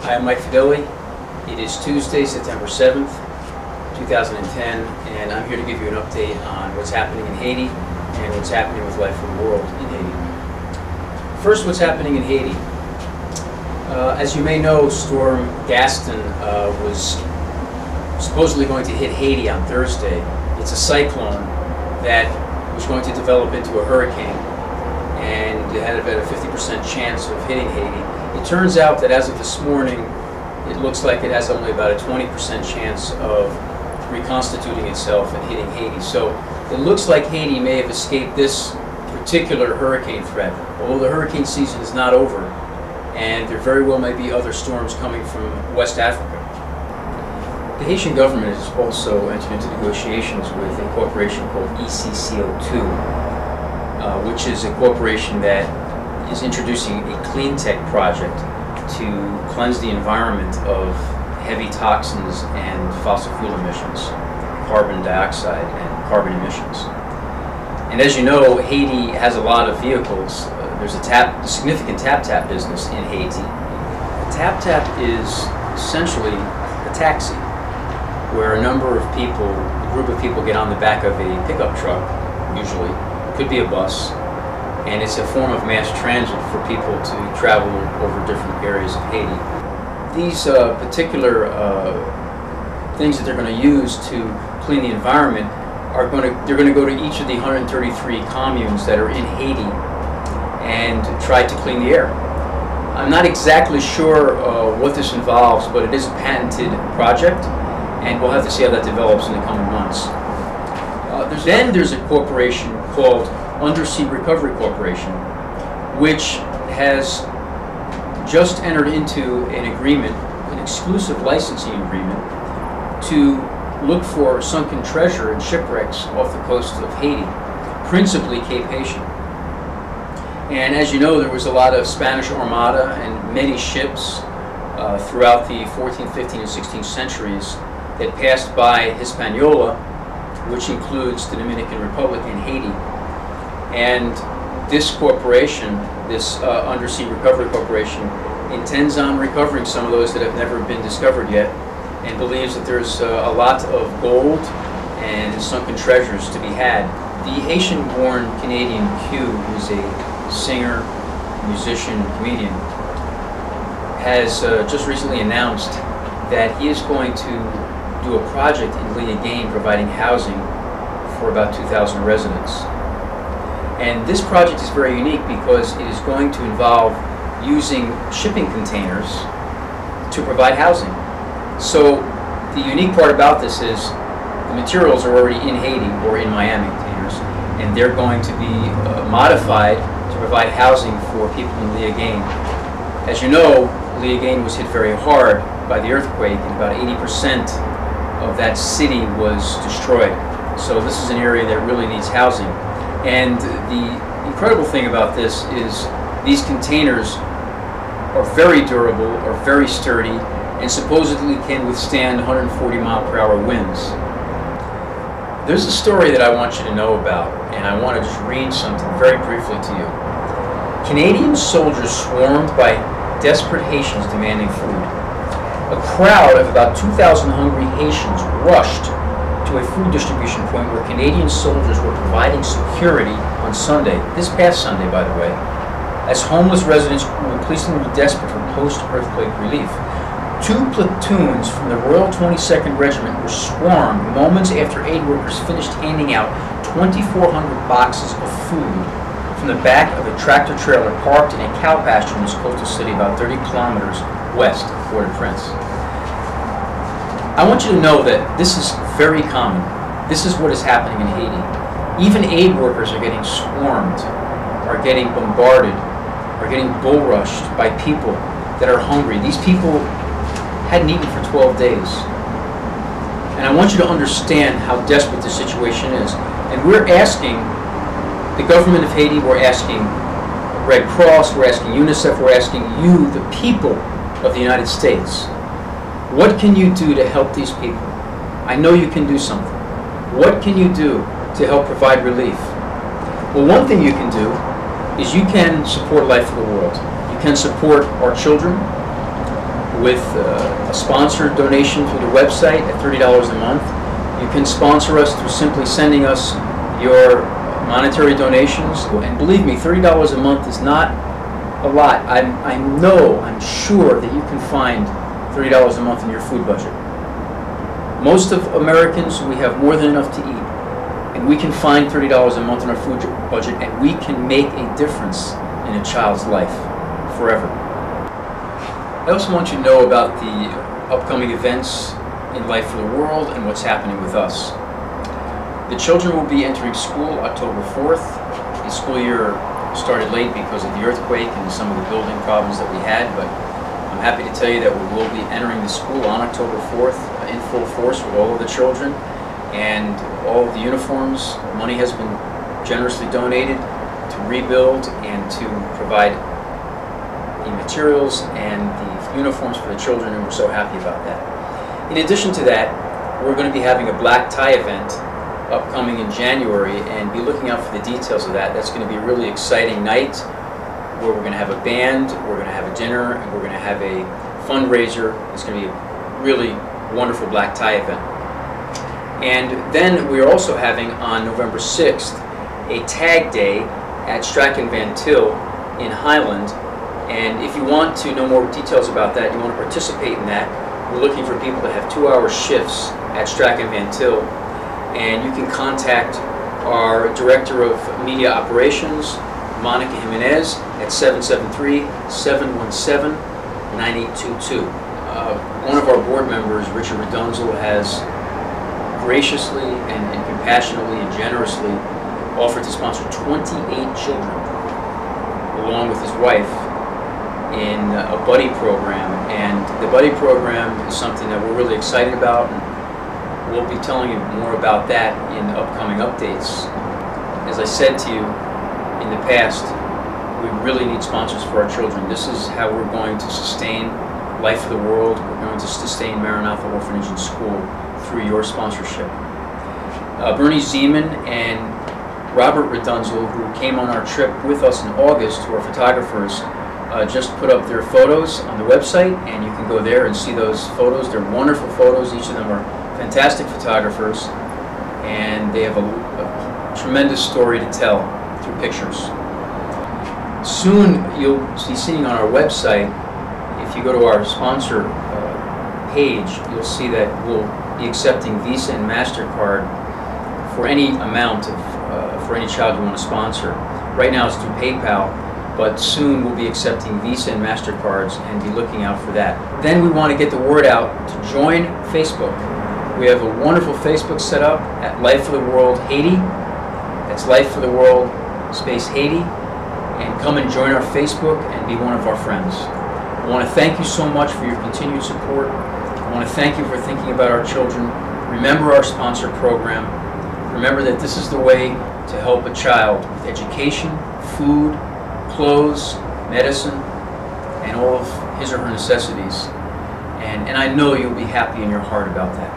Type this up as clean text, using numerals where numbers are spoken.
Hi, I'm Mike Fideli. It is Tuesday, September 7th, 2010, and I'm here to give you an update on what's happening in Haiti and what's happening with life in the world in Haiti. First, what's happening in Haiti. As you may know, Storm Gaston was supposedly going to hit Haiti on Thursday. It's a cyclone that was going to develop into a hurricane, and it had about a 50% chance of hitting Haiti. It turns out that as of this morning, it looks like it has only about a 20% chance of reconstituting itself and hitting Haiti. So it looks like Haiti may have escaped this particular hurricane threat, although the hurricane season is not over, and there very well may be other storms coming from West Africa. The Haitian government has also entered into negotiations with a corporation called ECCO2, which is a corporation that is introducing a clean tech project to cleanse the environment of heavy toxins and fossil fuel emissions, carbon dioxide and carbon emissions. And as you know, Haiti has a lot of vehicles. There's a significant tap-tap business in Haiti. A tap-tap is essentially a taxi, where a number of people, a group of people get on the back of a pickup truck, usually, could be a bus, and it's a form of mass transit for people to travel over different areas of Haiti. These particular things that they're going to use to clean the environment they're going to go to each of the 133 communes that are in Haiti and try to clean the air. I'm not exactly sure what this involves, but it is a patented project, and we'll have to see how that develops in the coming months. Then there's a corporation called Undersea Recovery Corporation, which has just entered into an agreement, an exclusive licensing agreement, to look for sunken treasure and shipwrecks off the coast of Haiti, principally Cape Haitian. And as you know, there was a lot of Spanish Armada and many ships throughout the 14th, 15th, and 16th centuries that passed by Hispaniola, which includes the Dominican Republic and Haiti. And this corporation, this Undersea Recovery Corporation, intends on recovering some of those that have never been discovered yet, and believes that there's a lot of gold and sunken treasures to be had. The Haitian-born Canadian Q, who's a singer, musician, comedian, has just recently announced that he is going to do a project in Liagain providing housing for about 2,000 residents. And this project is very unique because it is going to involve using shipping containers to provide housing. So the unique part about this is the materials are already in Haiti or in Miami containers, and they're going to be modified to provide housing for people in Liagain. As you know, Liagain was hit very hard by the earthquake, and about 80% of that city was destroyed. So this is an area that really needs housing. And the incredible thing about this is these containers are very durable, are very sturdy, and supposedly can withstand 140-mile-per-hour winds. There's a story that I want you to know about, and I want to just read something very briefly to you. Canadian soldiers swarmed by desperate Haitians demanding food. A crowd of about 2,000 hungry Haitians rushed to a food distribution point where Canadian soldiers were providing security on Sunday, this past Sunday by the way, as homeless residents grew increasingly desperate for post-earthquake relief. 2 platoons from the Royal 22nd Regiment were swarmed moments after aid workers finished handing out 2,400 boxes of food from the back of a tractor trailer parked in a cow pasture in this coastal city about 30 kilometers west of Port-au-Prince. I want you to know that this is very common. This is what is happening in Haiti. Even aid workers are getting swarmed, are getting bombarded, are getting bull rushed by people that are hungry. These people hadn't eaten for 12 days. And I want you to understand how desperate the situation is. And we're asking the government of Haiti, we're asking Red Cross, we're asking UNICEF, we're asking you, the people of the United States, what can you do to help these people? I know you can do something. What can you do to help provide relief? Well, one thing you can do is you can support Life for the World. You can support our children. with a sponsored donation through the website at $30 a month. You can sponsor us through simply sending us your monetary donations. And believe me, $30 a month is not a lot. I'm sure that you can find $30 a month in your food budget. Most of Americans, we have more than enough to eat. And we can find $30 a month in our food budget, and we can make a difference in a child's life forever. I also want you to know about the upcoming events in Life for the World and what's happening with us. The children will be entering school October 4th. The school year started late because of the earthquake and some of the building problems that we had, but I'm happy to tell you that we will be entering the school on October 4th in full force with all of the children, and all of the uniforms. Money has been generously donated to rebuild and to provide the materials and the uniforms for the children, and we're so happy about that. In addition to that, we're going to be having a black tie event upcoming in January, and be looking out for the details of that. That's going to be a really exciting night where we're going to have a band, we're going to have a dinner, and we're going to have a fundraiser. It's going to be a really wonderful black tie event. And then we're also having on November 6th a tag day at Strachan Van Til in Highland. And if you want to know more details about that, you want to participate in that, we're looking for people to have 2-hour shifts at Strachan Van Til. And you can contact our Director of Media Operations, Monica Jimenez, at 773-717-9822. One of our board members, Richard Redunzel, has graciously and compassionately and generously offered to sponsor 28 children, along with his wife, in a buddy program. And the buddy program is something that we're really excited about. We'll be telling you more about that in upcoming updates. As I said to you in the past, we really need sponsors for our children. This is how we're going to sustain Life for the World. We're going to sustain Maranatha Orphanage and School through your sponsorship. Bernie Zeman and Robert Redunzel, who came on our trip with us in August, who are photographers, just put up their photos on the website, and you can go there and see those photos. They're wonderful photos. Each of them are fantastic photographers, and they have a tremendous story to tell through pictures. Soon you'll be seeing on our website, if you go to our sponsor page, you'll see that we'll be accepting Visa and MasterCard for any amount of, for any child you want to sponsor. Right now it's through PayPal, but soon we'll be accepting Visa and MasterCards, and be looking out for that. Then we want to get the word out to join Facebook. We have a wonderful Facebook set up at Life for the World Haiti. That's Life for the World space Haiti. And come and join our Facebook and be one of our friends. I want to thank you so much for your continued support. I want to thank you for thinking about our children. Remember our sponsor program. Remember that this is the way to help a child with education, food, clothes, medicine, and all of his or her necessities. And I know you'll be happy in your heart about that.